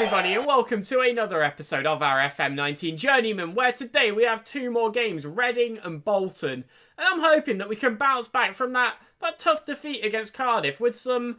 everybody, and welcome to another episode of our FM19 Journeyman, where today we have two more games, Reading and Bolton. And I'm hoping that we can bounce back from that tough defeat against Cardiff with some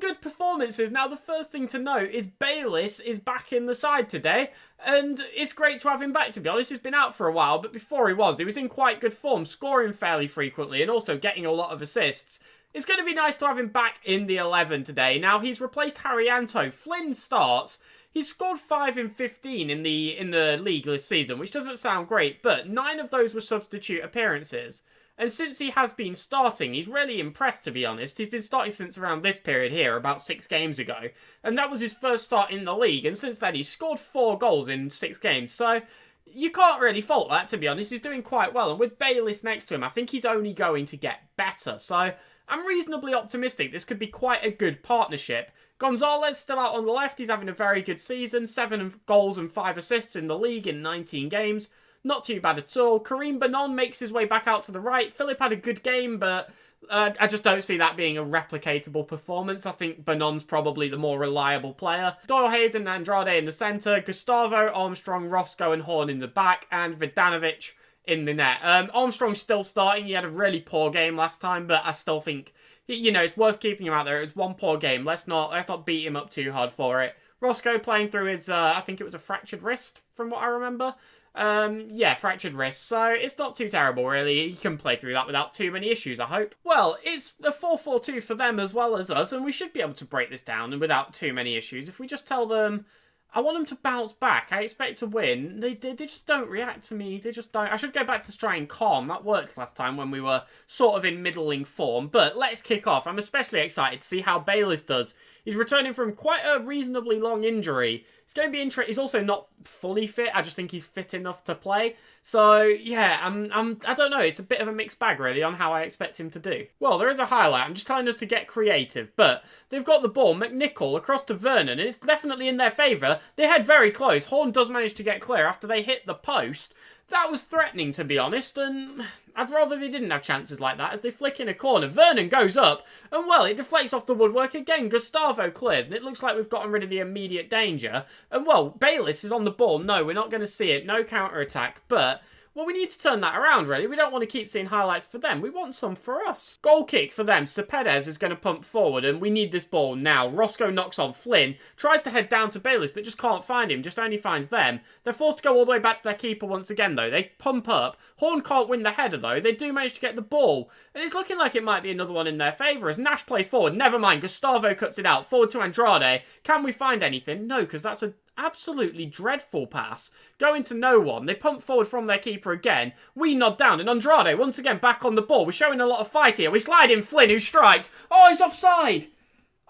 good performances. Now, the first thing to note is Bayliss is back in the side today, and it's great to have him back, to be honest. He's been out for a while, but before he was in quite good form, scoring fairly frequently and also getting a lot of assists. It's going to be nice to have him back in the 11 today. Now, he's replaced Haryanto. Flynn starts. He's scored 5 in 15 in the league this season, which doesn't sound great, but 9 of those were substitute appearances. And since he has been starting, he's really impressed, to be honest. He's been starting since around this period here, about 6 games ago. And that was his first start in the league, and since then he's scored 4 goals in 6 games. So you can't really fault that, to be honest. He's doing quite well, and with Bayliss next to him, I think he's only going to get better. So I'm reasonably optimistic this could be quite a good partnership. Gonzalez still out on the left. He's having a very good season. 7 goals and 5 assists in the league in 19 games. Not too bad at all. Karim Benon makes his way back out to the right. Philip had a good game, but I just don't see that being a replicatable performance. I think Benon's probably the more reliable player. Doyle Hayes and Andrade in the centre. Gustavo, Armstrong, Roscoe and Horn in the back. And Vidanovic in the net. Armstrong's still starting. He had a really poor game last time, but I still think, you know, it's worth keeping him out there. It was one poor game. Let's not beat him up too hard for it. Roscoe playing through his, I think it was a fractured wrist, from what I remember. Yeah, fractured wrist, so it's not too terrible, really. He can play through that without too many issues, I hope. Well, it's a 4-4-2 for them as well as us, and we should be able to break this down and without too many issues. If we just tell them, I want them to bounce back, I expect to win, they just don't react to me. They just don't. I should go back to trying calm. That worked last time when we were sort of in middling form, but let's kick off. I'm especially excited to see how Bayliss does. He's returning from quite a reasonably long injury. It's going to be interesting. He's also not fully fit. I just think he's fit enough to play. So, yeah, I don't know. It's a bit of a mixed bag, really, on how I expect him to do. Well, there is a highlight. I'm just telling us to get creative. But they've got the ball. McNichol across to Vernon, and it's definitely in their favour. They head very close. Horn does manage to get clear after they hit the post. That was threatening, to be honest, and I'd rather they didn't have chances like that as they flick in a corner. Vernon goes up, and well, it deflects off the woodwork again. Gustavo clears, and it looks like we've gotten rid of the immediate danger. And well, Bayliss is on the ball. No, we're not going to see it. No counter-attack, but well, we need to turn that around, really. We don't want to keep seeing highlights for them. We want some for us. Goal kick for them. Cepedez is going to pump forward, and we need this ball now. Roscoe knocks on Flynn. Tries to head down to Bayliss, but just can't find him. Just only finds them. They're forced to go all the way back to their keeper once again, though. They pump up. Horn can't win the header, though. They do manage to get the ball. And it's looking like it might be another one in their favour as Nash plays forward. Never mind. Gustavo cuts it out. Forward to Andrade. Can we find anything? No, because that's a absolutely dreadful pass. Going to no one. They pump forward from their keeper again. We nod down, and Andrade once again back on the ball. We're showing a lot of fight here. We slide in Flynn, who strikes. Oh, he's offside.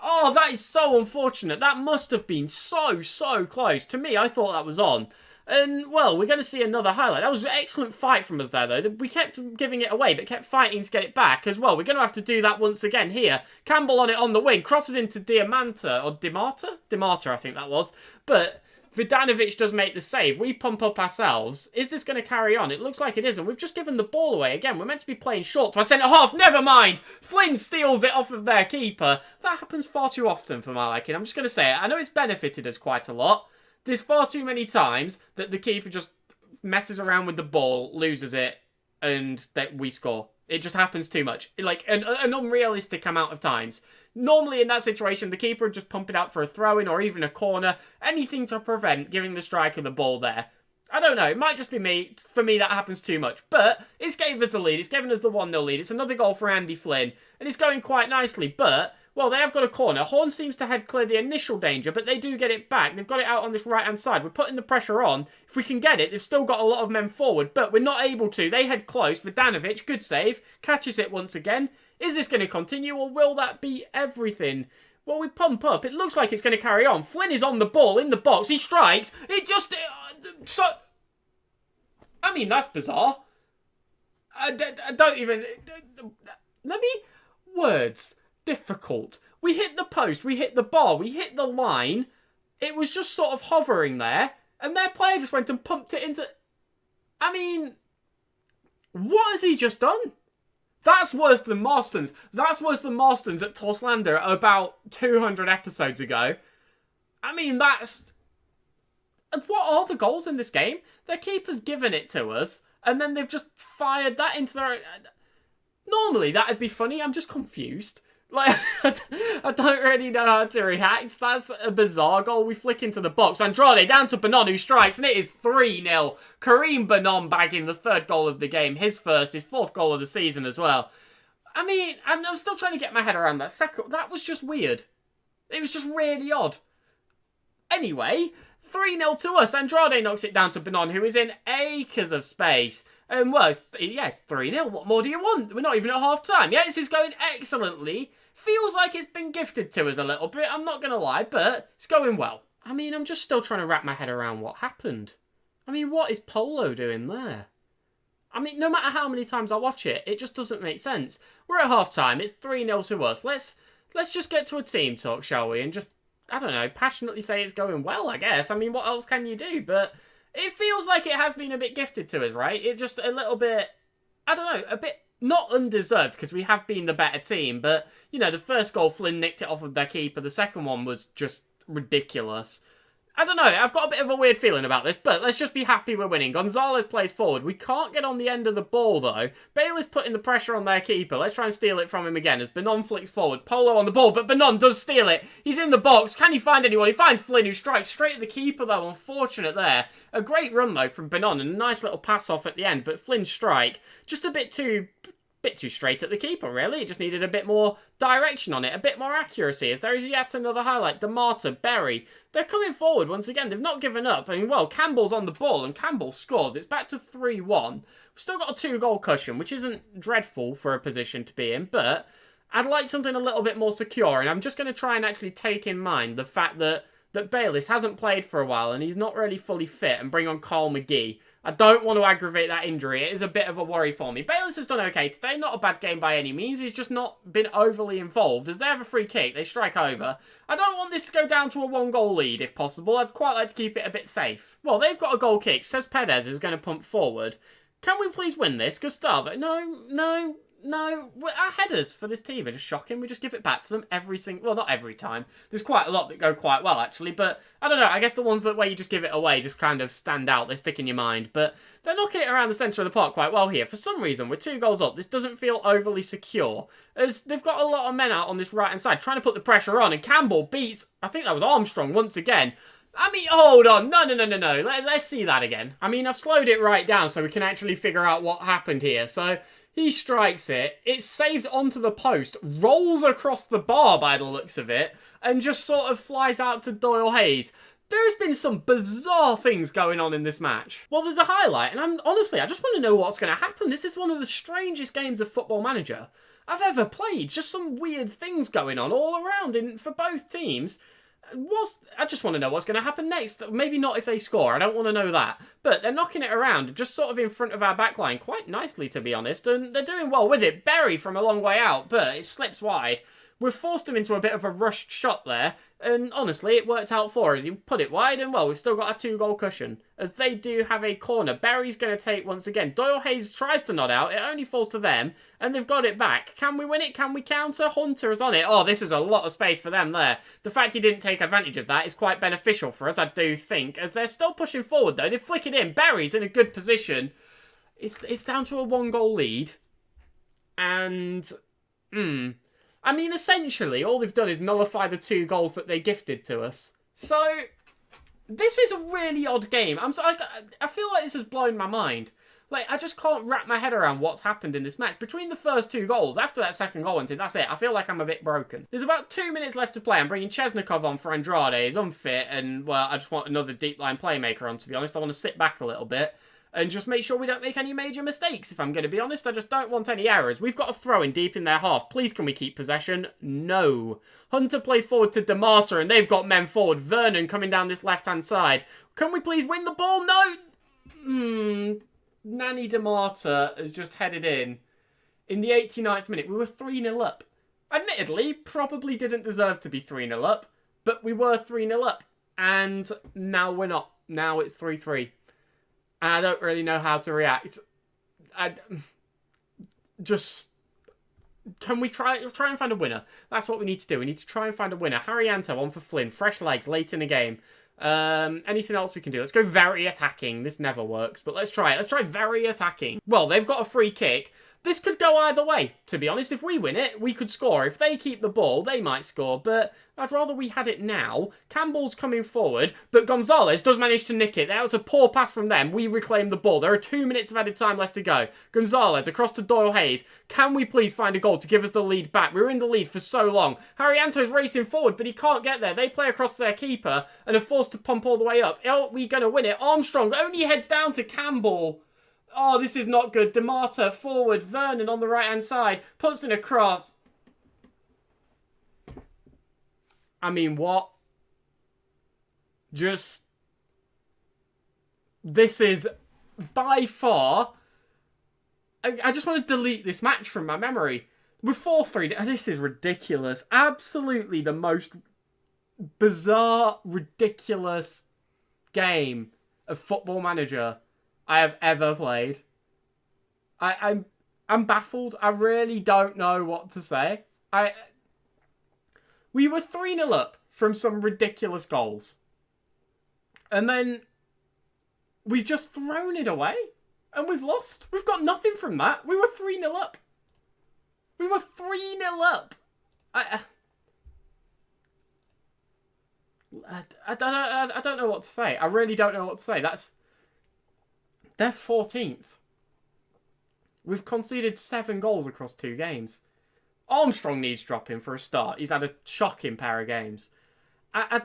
Oh, that is so unfortunate. That must have been so close. To me, I thought that was on. And, well, we're going to see another highlight. That was an excellent fight from us there, though. We kept giving it away, but kept fighting to get it back as well. We're going to have to do that once again here. Campbell on it on the wing. Crosses into Diamanta, or Dimarta? Dimarta, I think that was. But Vidanovic does make the save. We pump up ourselves. Is this going to carry on? It looks like it is, and we've just given the ball away again. We're meant to be playing short to our centre-halves. Never mind! Flynn steals it off of their keeper. That happens far too often for my liking. I'm just going to say it. I know it's benefited us quite a lot. There's far too many times that the keeper just messes around with the ball, loses it, and that we score. It just happens too much. Like, an unrealistic amount of times. Normally, in that situation, the keeper would just pump it out for a throw-in or even a corner. Anything to prevent giving the striker the ball there. I don't know. It might just be me. For me, that happens too much. But it's gave us the lead. It's given us the 1-0 lead. It's another goal for Andy Flynn. And it's going quite nicely. But well, they have got a corner. Horn seems to head clear the initial danger, but they do get it back. They've got it out on this right-hand side. We're putting the pressure on. If we can get it, they've still got a lot of men forward, but we're not able to. They head close. Vidanovic, good save, catches it once again. Is this going to continue, or will that be everything? Well, we pump up. It looks like it's going to carry on. Flynn is on the ball, in the box. He strikes. It just I mean, that's bizarre. I don't even... Let me... Words... difficult. We hit the post, we hit the bar, we hit the line. It was just sort of hovering there, and their player just went and pumped it into... I mean, what has he just done? That's worse than Marston's. That's worse than Marston's at Torslander about 200 episodes ago. I mean, that's... What are the goals in this game? Their keeper's given it to us, and then they've just fired that into their... Normally, that'd be funny. I'm just confused. Like, I don't really know how to react. That's a bizarre goal. We flick into the box. Andrade down to Benon, who strikes, and it is 3-0. Karim Benon bagging the third goal of the game. His fourth goal of the season as well. I mean, I'm still trying to get my head around that second. That was just weird. It was just really odd. Anyway, 3-0 to us. Andrade knocks it down to Benon, who is in acres of space. And well, it's 3-0. What more do you want? We're not even at half-time. Yes, it's going excellently. Feels like it's been gifted to us a little bit, I'm not going to lie, but it's going well. I mean, I'm just still trying to wrap my head around what happened. I mean, what is Polo doing there? I mean, no matter how many times I watch it, it just doesn't make sense. We're at half-time. It's 3-0 to us. Let's just get to a team talk, shall we? And just, I don't know, passionately say it's going well, I guess. I mean, what else can you do? But it feels like it has been a bit gifted to us, right? It's just a little bit, I don't know, a bit not undeserved because we have been the better team. But, you know, the first goal, Flynn nicked it off of their keeper. The second one was just ridiculous. I don't know, I've got a bit of a weird feeling about this, but let's just be happy we're winning. Gonzalez plays forward. We can't get on the end of the ball, though. Bale is putting the pressure on their keeper. Let's try and steal it from him again as Benon flicks forward. Polo on the ball, but Benon does steal it. He's in the box. Can he find anyone? He finds Flynn, who strikes straight at the keeper, though. Unfortunate there. A great run, though, from Benon, and a nice little pass off at the end, but Flynn's strike, just a bit too straight at the keeper, really. It just needed a bit more direction on it, a bit more accuracy, as there is yet another highlight. DeMarta, Berry, they're coming forward once again. They've not given up. I mean, well, Campbell's on the ball, and Campbell scores. It's back to 3-1. We've still got a 2-goal cushion, which isn't dreadful for a position to be in, but I'd like something a little bit more secure, and I'm just going to try and actually take in mind the fact that Bayliss hasn't played for a while, and he's not really fully fit, and bring on Carl McGee. I don't want to aggravate that injury. It is a bit of a worry for me. Bayliss has done okay today. Not a bad game by any means. He's just not been overly involved. As they have a free kick, they strike over. I don't want this to go down to a 1-goal lead, if possible. I'd quite like to keep it a bit safe. Well, they've got a goal kick. Says Perez is going to pump forward. Can we please win this? Gustavo? No. Our headers for this team are just shocking. We just give it back to them every single... Well, not every time. There's quite a lot that go quite well, actually. But, I don't know. I guess the ones where you just give it away just kind of stand out. They stick in your mind. But they're knocking it around the centre of the park quite well here. For some reason, we're 2 goals up. This doesn't feel overly secure. As they've got a lot of men out on this right-hand side trying to put the pressure on. And Campbell beats... I think that was Armstrong once again. I mean, hold on. No. Let's see that again. I mean, I've slowed it right down so we can actually figure out what happened here. So... he strikes it, it's saved onto the post, rolls across the bar by the looks of it, and just sort of flies out to Doyle Hayes. There's been some bizarre things going on in this match. Well, there's a highlight, and I just want to know what's going to happen. This is one of the strangest games of Football Manager I've ever played. Just some weird things going on all around for both teams. I just want to know what's going to happen next. Maybe not if they score. I don't want to know that. But they're knocking it around just sort of in front of our backline quite nicely, to be honest. And they're doing well with it. Berry from a long way out, but it slips wide. We've forced him into a bit of a rushed shot there. And honestly, it worked out for us. He put it wide and well, we've still got a 2-goal cushion. As they do have a corner. Berry's going to take once again. Doyle Hayes tries to nod out. It only falls to them. And they've got it back. Can we win it? Can we counter? Hunter is on it. Oh, this is a lot of space for them there. The fact he didn't take advantage of that is quite beneficial for us, I do think. As they're still pushing forward though. They flick it in. Berry's in a good position. It's down to a 1-goal lead. And... I mean, essentially, all they've done is nullify the 2 goals that they gifted to us. So, this is a really odd game. I feel like this has blown my mind. Like, I just can't wrap my head around what's happened in this match. Between the first 2 goals, after that second goal went in, that's it. I feel like I'm a bit broken. There's about 2 minutes left to play. I'm bringing Chesnikov on for Andrade. He's unfit, and, well, I just want another deep-line playmaker on, to be honest. I want to sit back a little bit. And just make sure we don't make any major mistakes, if I'm going to be honest. I just don't want any errors. We've got a throw-in deep in their half. Please, can we keep possession? No. Hunter plays forward to DeMarta, and they've got men forward. Vernon coming down this left-hand side. Can we please win the ball? No. Nanny DeMarta has just headed in the 89th minute. We were 3-0 up. Admittedly, probably didn't deserve to be 3-0 up, but we were 3-0 up. And now we're not. Now it's 3-3. And I don't really know how to react. Can we try and find a winner? That's what we need to do. We need to try and find a winner. Harry Anto on for Flynn. Fresh legs late in the game. Anything else we can do? Let's go very attacking. This never works, but let's try it. Let's try very attacking. Well, they've got a free kick. This could go either way, to be honest. If we win it, we could score. If they keep the ball, they might score, but I'd rather we had it now. Campbell's coming forward, but Gonzalez does manage to nick it. That was a poor pass from them. We reclaim the ball. There are 2 minutes of added time left to go. Gonzalez across to Doyle Hayes. Can we please find a goal to give us the lead back? We were in the lead for so long. Harrianto's racing forward, but he can't get there. They play across their keeper and are forced to pump all the way up. Are we going to win it? Armstrong only heads down to Campbell. Oh, this is not good. DeMata forward. Vernon on the right-hand side. Puts in a cross. I mean, what? Just... This is by far... I just want to delete this match from my memory. We're 4-3. This is ridiculous. Absolutely the most bizarre, ridiculous game of Football Manager I have ever played. I'm baffled. I really don't know what to say. We were 3-0 up from some ridiculous goals. And then we've just thrown it away. And we've lost. We've got nothing from that. We were 3-0 up. We were 3-0 up. I don't know what to say. I really don't know what to say. They're 14th. We've conceded 7 goals across 2 games. Armstrong needs dropping for a start. He's had a shocking pair of games. My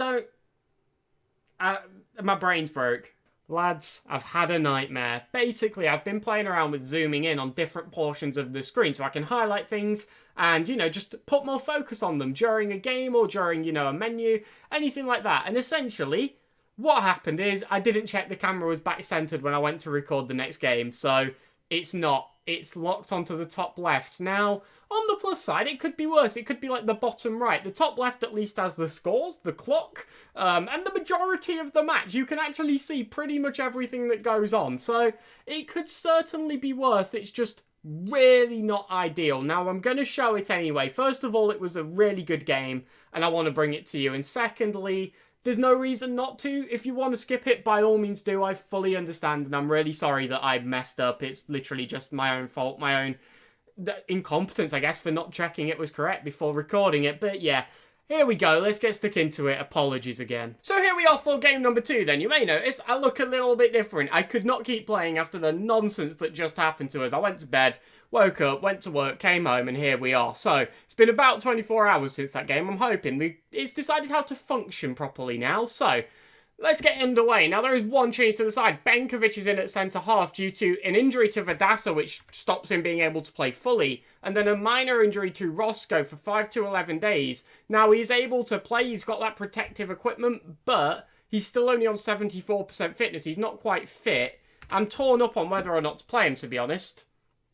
brain's broke. Lads, I've had a nightmare. Basically, I've been playing around with zooming in on different portions of the screen so I can highlight things and, just put more focus on them during a game or during, a menu, anything like that. And essentially, what happened is I didn't check the camera was back-centered when I went to record the next game, so it's not. It's locked onto the top left. Now, on the plus side, it could be worse. It could be like the bottom right. The top left at least has the scores, the clock, and the majority of the match. You can actually see pretty much everything that goes on. So it could certainly be worse. It's just really not ideal. Now, I'm going to show it anyway. First of all, it was a really good game, and I want to bring it to you. And secondly, there's no reason not to. If you want to skip it, by all means do. I fully understand, and I'm really sorry that I messed up. It's literally just my own fault, my own incompetence, I guess, for not checking it was correct before recording it. But yeah, here we go. Let's get stuck into it. Apologies again. So here we are for game number 2 then. You may notice I look a little bit different. I could not keep playing after the nonsense that just happened to us. I went to bed, woke up, went to work, came home, and here we are. So, it's been about 24 hours since that game. I'm hoping it's decided how to function properly now. So, let's get underway. Now, there is one change to the side. Benkovic is in at centre-half due to an injury to Vidasa, which stops him being able to play fully, and then a minor injury to Roscoe for 5 to 11 days. Now, he's able to play. He's got that protective equipment, but he's still only on 74% fitness. He's not quite fit. I'm torn up on whether or not to play him, to be honest.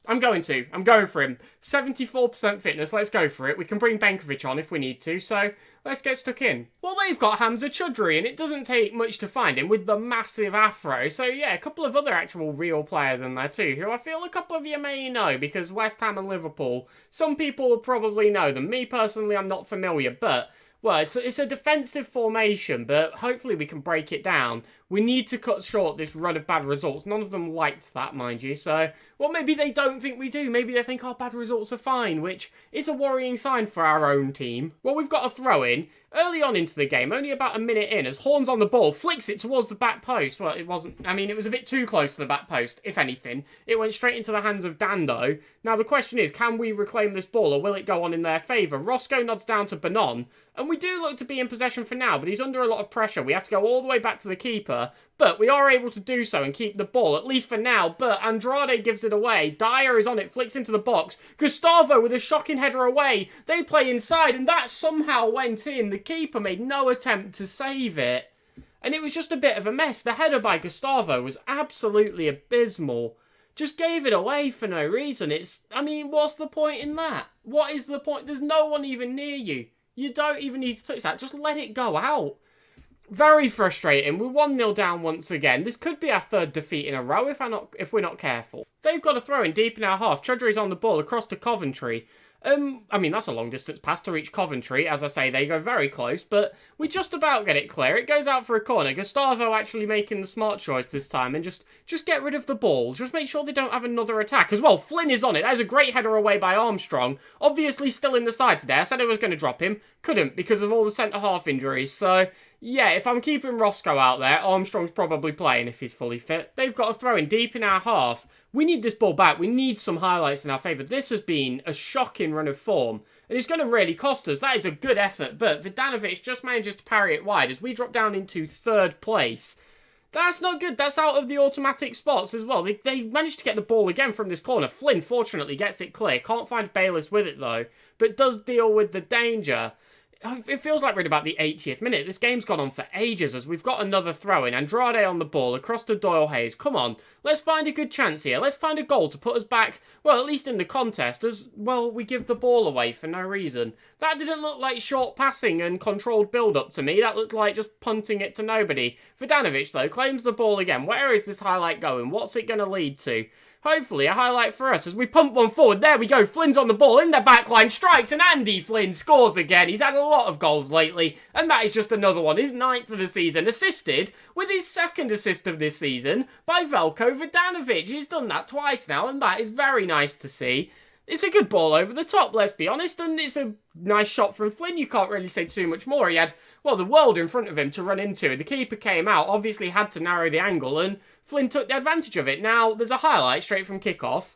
I'm going for him. 74% fitness, let's go for it. We can bring Benkovic on if we need to, so let's get stuck in. Well, they've got Hamza Choudhury, and it doesn't take much to find him with the massive afro. So yeah, a couple of other actual real players in there too, who I feel a couple of you may know, because West Ham and Liverpool, some people will probably know them. Me personally, I'm not familiar, but well, it's a defensive formation, but hopefully we can break it down. We need to cut short this run of bad results. None of them liked that, mind you. So, well, maybe they don't think we do. Maybe they think our bad results are fine, which is a worrying sign for our own team. Well, we've got a throw-in early on into the game, only about a minute in, as Horn's on the ball, flicks it towards the back post. Well, it wasn't, I mean, it was a bit too close to the back post, if anything. It went straight into the hands of Dando. Now, the question is, can we reclaim this ball, or will it go on in their favour? Roscoe nods down to Banon, and we do look to be in possession for now, but he's under a lot of pressure. We have to go all the way back to the keeper, but we are able to do so and keep the ball, at least for now. But Andrade gives it away. Dyer is on it, flicks into the box. Gustavo with a shocking header away. They play inside, and that somehow went in. The keeper made no attempt to save it, and it was just a bit of a mess. The header by Gustavo was absolutely abysmal. Just gave it away for no reason. I mean, what's the point in that? What is the point? There's no one even near you. You don't even need to touch that. Just let it go out. Very frustrating. We're 1-0 down once again. This could be our 3rd defeat in a row if we're not careful. They've got a throw in deep in our half. Choudhury's on the ball across to Coventry. I mean, that's a long distance pass to reach Coventry. As I say, they go very close, but we just about get it clear. It goes out for a corner. Gustavo actually making the smart choice this time and just get rid of the ball. Just make sure they don't have another attack. As well, Flynn is on it. That is a great header away by Armstrong. Obviously still in the side today. I said I was going to drop him. Couldn't because of all the centre-half injuries. So, yeah, if I'm keeping Roscoe out there, Armstrong's probably playing if he's fully fit. They've got a throw in deep in our half. We need this ball back. We need some highlights in our favour. This has been a shocking run of form, and it's going to really cost us. That is a good effort, but Vidanovic just manages to parry it wide as we drop down into third place. That's not good. That's out of the automatic spots as well. They managed to get the ball again from this corner. Flynn, fortunately, gets it clear. Can't find Bayliss with it, though, but does deal with the danger. It feels like we're at about the 80th minute. This game's gone on for ages as we've got another throw-in. Andrade on the ball across to Doyle Hayes. Come on, let's find a good chance here. Let's find a goal to put us back, well, at least in the contest, as, well, we give the ball away for no reason. That didn't look like short passing and controlled build-up to me. That looked like just punting it to nobody. Vidanovic, though, claims the ball again. Where is this highlight going? What's it going to lead to? Hopefully, a highlight for us as we pump one forward. There we go. Flynn's on the ball in the back line. Strikes, and Andy Flynn scores again. He's had a lot of goals lately, and that is just another one. His 9th of the season. Assisted with his 2nd assist of this season by Veljko Vidanovic. He's done that twice now, and that is very nice to see. It's a good ball over the top, let's be honest, and it's a nice shot from Flynn. You can't really say too much more. He had, well, the world in front of him to run into. The keeper came out, obviously had to narrow the angle, and Flynn took the advantage of it. Now, there's a highlight straight from kickoff.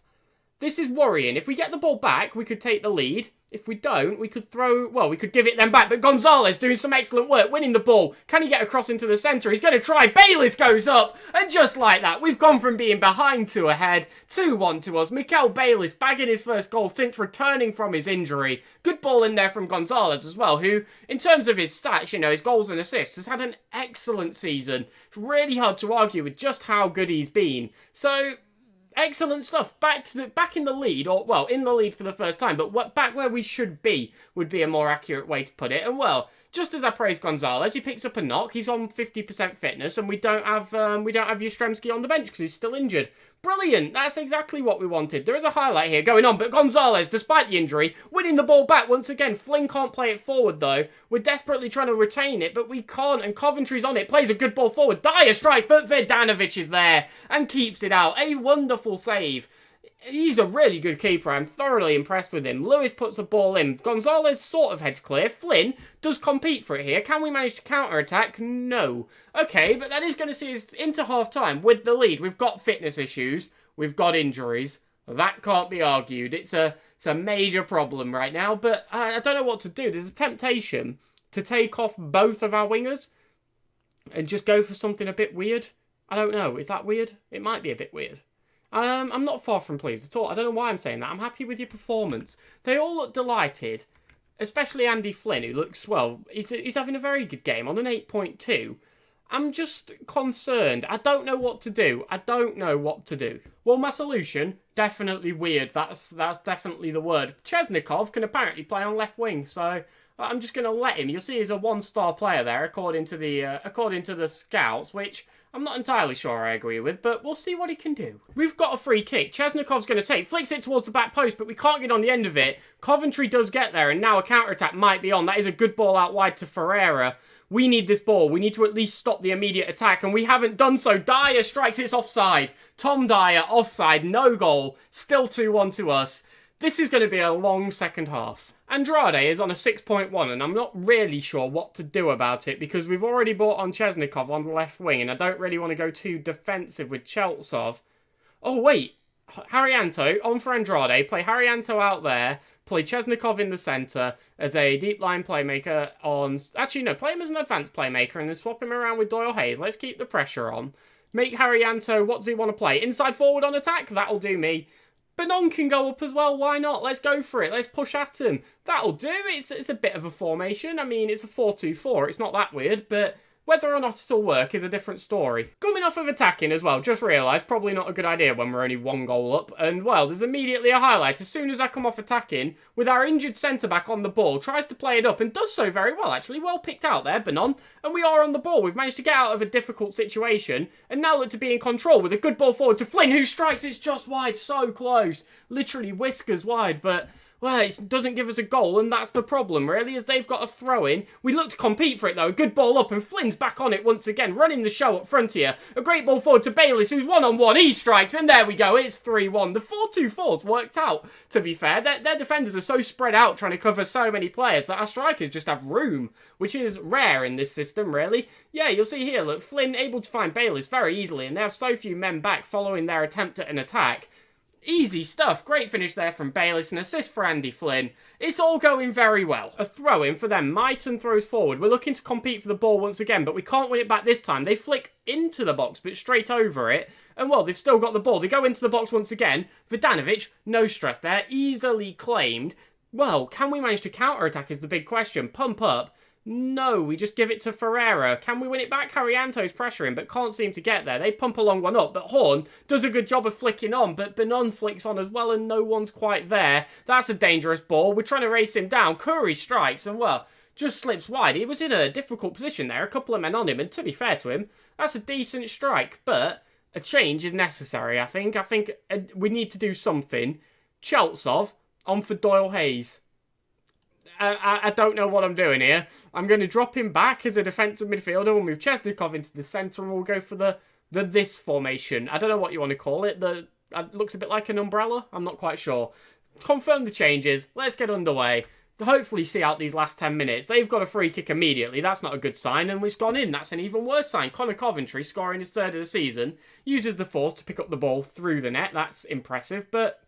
This is worrying. If we get the ball back, we could take the lead. If we don't, we could throw, well, we could give it them back. But Gonzalez doing some excellent work, winning the ball. Can he get across into the centre? He's going to try. Bayliss goes up. And just like that, we've gone from being behind to ahead. 2-1 to us. Mikel Bayliss bagging his first goal since returning from his injury. Good ball in there from Gonzalez as well, who, in terms of his stats, you know, his goals and assists, has had an excellent season. It's really hard to argue with just how good he's been. So, excellent stuff. Back in the lead, or, well, in the lead for the first time, but back where we should be would be a more accurate way to put it. And, well, just as I praise Gonzalez, he picks up a knock. He's on 50% fitness, and we don't have Yastrzemski on the bench because he's still injured. Brilliant. That's exactly what we wanted. There is a highlight here going on, but Gonzalez, despite the injury, winning the ball back once again. Flynn can't play it forward, though. We're desperately trying to retain it, but we can't, and Coventry's on it. Plays a good ball forward. Dyer strikes, but Vidanovic is there and keeps it out. A wonderful save. He's a really good keeper. I'm thoroughly impressed with him. Lewis puts the ball in. Gonzalez sort of heads clear. Flynn does compete for it here. Can we manage to counter-attack? No. Okay, but that is going to see us into half-time with the lead. We've got fitness issues. We've got injuries. That can't be argued. It's a major problem right now, but I don't know what to do. There's a temptation to take off both of our wingers and just go for something a bit weird. I don't know. Is that weird? It might be a bit weird. I'm not far from pleased at all. I don't know why I'm saying that. I'm happy with your performance. They all look delighted, especially Andy Flynn, who looks, well, he's having a very good game on an 8.2. I'm just concerned. I don't know what to do. Well, my solution, definitely weird. That's definitely the word. Chesnikov can apparently play on left wing, so I'm just going to let him. You'll see he's a one-star player there, according to the scouts, which I'm not entirely sure I agree with, but we'll see what he can do. We've got a free kick. Chesnikov's going to take, flicks it towards the back post, but we can't get on the end of it. Coventry does get there, and now a counter-attack might be on. That is a good ball out wide to Ferreira. We need this ball. We need to at least stop the immediate attack, and we haven't done so. Dyer strikes, it's offside. Tom Dyer, offside, no goal. Still 2-1 to us. This is going to be a long second half. Andrade is on a 6.1, and I'm not really sure what to do about it because we've already brought on Chesnikov on the left wing, and I don't really want to go too defensive with Cheltsov. Oh, wait. Haryanto on for Andrade. Play Haryanto out there. Play Chesnikov in the centre as a deep line playmaker on... Actually, no, play him as an advanced playmaker and then swap him around with Doyle Hayes. Let's keep the pressure on. Make Haryanto... What does he want to play? Inside forward on attack? That'll do me. Benon can go up as well, why not? Let's go for it, let's push at him. That'll do, it's a bit of a formation. I mean, it's a 4-2-4, it's not that weird, but whether or not it'll work is a different story. Coming off of attacking as well, just realised, probably not a good idea when we're only 1 goal up, and well, there's immediately a highlight. As soon as I come off attacking, with our injured centre-back on the ball, tries to play it up, and does so very well, actually. Well picked out there, Benon. And we are on the ball. We've managed to get out of a difficult situation, and now look to be in control with a good ball forward to Flynn, who strikes. It's just wide, so close. Literally whiskers wide, but well, it doesn't give us a goal, and that's the problem, really, as they've got a throw-in. We look to compete for it, though. Good ball up, and Flynn's back on it once again, running the show up front here. A great ball forward to Bayliss, who's one-on-one. He strikes, and there we go. It's 3-1. The 4-2-4's worked out, to be fair. Their defenders are so spread out, trying to cover so many players, that our strikers just have room, which is rare in this system, really. Yeah, you'll see here, look, Flynn able to find Bayliss very easily, and they have so few men back following their attempt at an attack. Easy stuff. Great finish there from Bayliss. An assist for Andy Flynn. It's all going very well. A throw-in for them. Myton throws forward. We're looking to compete for the ball once again, but we can't win it back this time. They flick into the box, but straight over it. And, well, they've still got the ball. They go into the box once again. Verdanovic, no stress there. Easily claimed. Well, can we manage to counter-attack is the big question. Pump up. No, we just give it to Ferreira. Can we win it back? Harrianto's pressuring, but can't seem to get there. They pump a long one up, but Horn does a good job of flicking on, but Benon flicks on as well, and no one's quite there. That's a dangerous ball. We're trying to race him down. Curry strikes, and, well, just slips wide. He was in a difficult position there. A couple of men on him, and to be fair to him, that's a decent strike, but a change is necessary, I think. We need to do something. Cheltsov on for Doyle Hayes. I don't know what I'm doing here. I'm going to drop him back as a defensive midfielder. We'll move Chesnikov into the centre and we'll go for the this formation. I don't know what you want to call it. It looks a bit like an umbrella. I'm not quite sure. Confirm the changes. Let's get underway. Hopefully see out these last 10 minutes. They've got a free kick immediately. That's not a good sign, and it's gone in. That's an even worse sign. Connor Coventry, scoring his third of the season, uses the force to pick up the ball through the net. That's impressive, but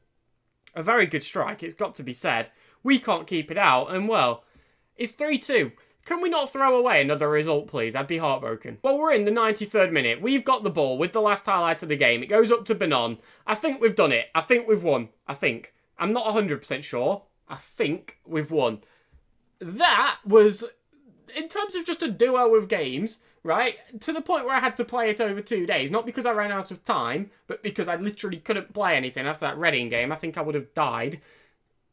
a very good strike, it's got to be said. We can't keep it out, and, well, it's 3-2. Can we not throw away another result, please? I'd be heartbroken. Well, we're in the 93rd minute. We've got the ball with the last highlight of the game. It goes up to Benon. I think we've done it. I think we've won. I think. I'm not 100% sure. I think we've won. That was, in terms of just a duo of games, right, to the point where I had to play it over 2 days. Not because I ran out of time, but because I literally couldn't play anything after that Reading game. I think I would have died.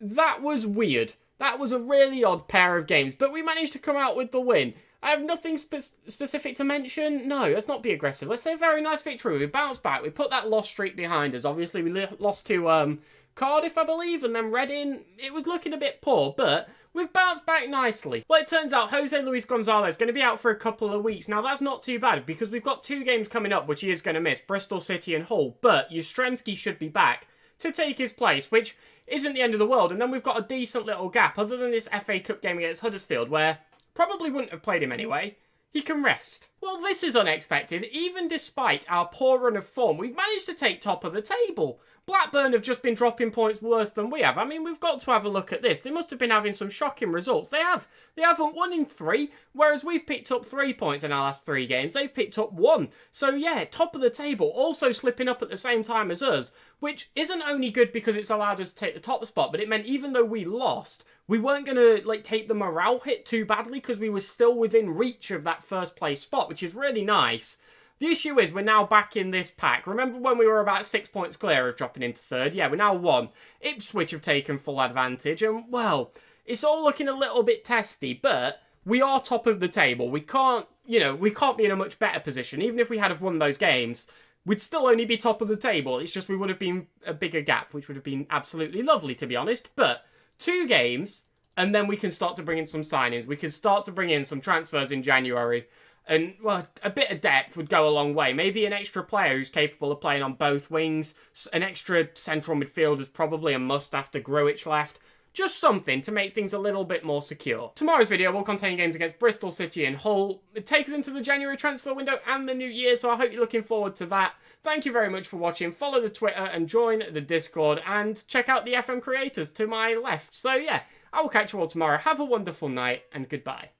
That was weird. That was a really odd pair of games, but we managed to come out with the win. I have nothing specific to mention. No, let's not be aggressive. Let's say a very nice victory. We bounced back. We put that loss streak behind us. Obviously, we lost to Cardiff, I believe, and then Reading. It was looking a bit poor, but we've bounced back nicely. Well, it turns out Jose Luis Gonzalez is going to be out for a couple of weeks. Now, that's not too bad, because we've got 2 games coming up, which he is going to miss, Bristol City and Hull, but Justremski should be back to take his place, which isn't the end of the world. And then we've got a decent little gap, other than this FA Cup game against Huddersfield, where probably wouldn't have played him anyway. He can rest. Well, this is unexpected. Even despite our poor run of form, we've managed to take top of the table. Blackburn have just been dropping points worse than we have. I mean, we've got to have a look at this. They must have been having some shocking results. They have. They haven't won in 3, whereas we've picked up 3 points in our last 3 games. They've picked up 1. So, yeah, top of the table, also slipping up at the same time as us, which isn't only good because it's allowed us to take the top spot, but it meant even though we lost, we weren't going to take the morale hit too badly because we were still within reach of that first place spot, which is really nice. The issue is we're now back in this pack. Remember when we were about 6 points clear of dropping into 3rd? Yeah, we're now 1. Ipswich have taken full advantage, and, well, it's all looking a little bit testy, but we are top of the table. We can't be in a much better position. Even if we had have won those games, we'd still only be top of the table. It's just we would have been a bigger gap, which would have been absolutely lovely, to be honest. But 2 games, and then we can start to bring in some signings. We can start to bring in some transfers in January. And, well, a bit of depth would go a long way. Maybe an extra player who's capable of playing on both wings. An extra central midfielder is probably a must after Grujic left. Just something to make things a little bit more secure. Tomorrow's video will contain games against Bristol City and Hull. It takes us into the January transfer window and the new year, so I hope you're looking forward to that. Thank you very much for watching. Follow the Twitter and join the Discord, and check out the FM creators to my left. So, yeah, I will catch you all tomorrow. Have a wonderful night, and goodbye.